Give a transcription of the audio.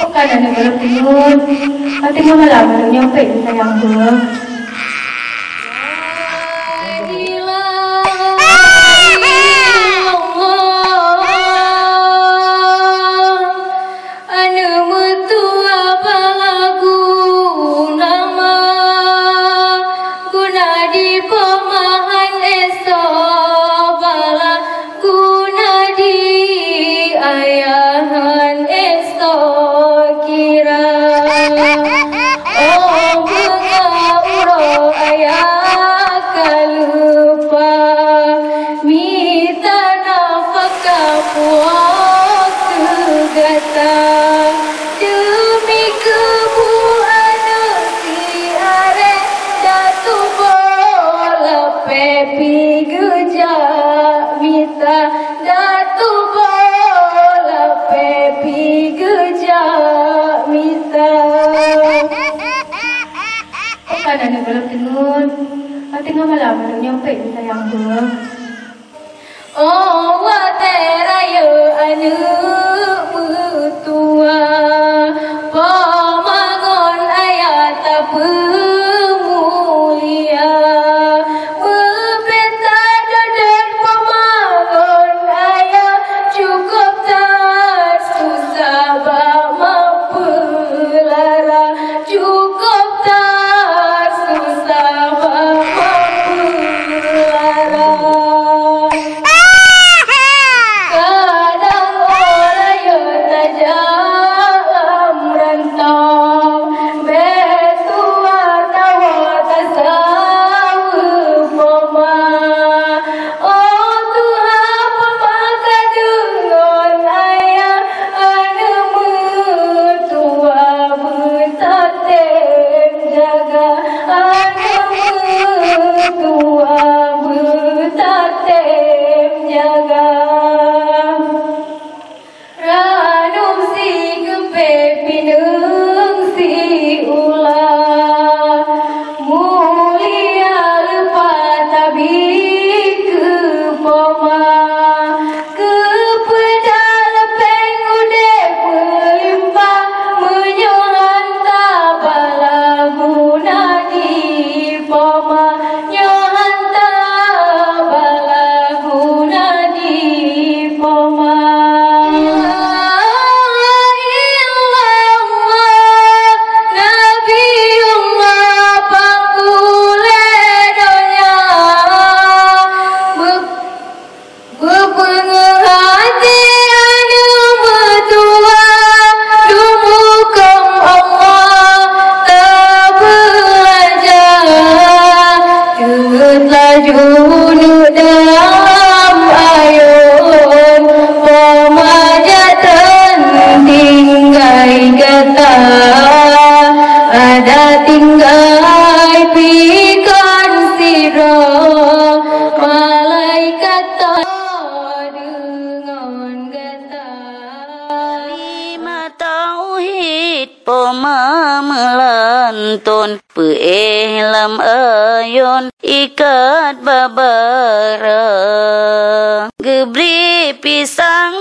Bukan negara timur, tapi malam nyampe sayang gue. Bukan negara timur, tapi malam nyampe sayang gue. Oh, wateraya anu mutua, pamangon ayat pemulia, mepeta dadan pamangon ayat cukup tak susah bama pelara, cukup tak susah bama pelara. Melantun peelam ayon ikat babara gebri pisang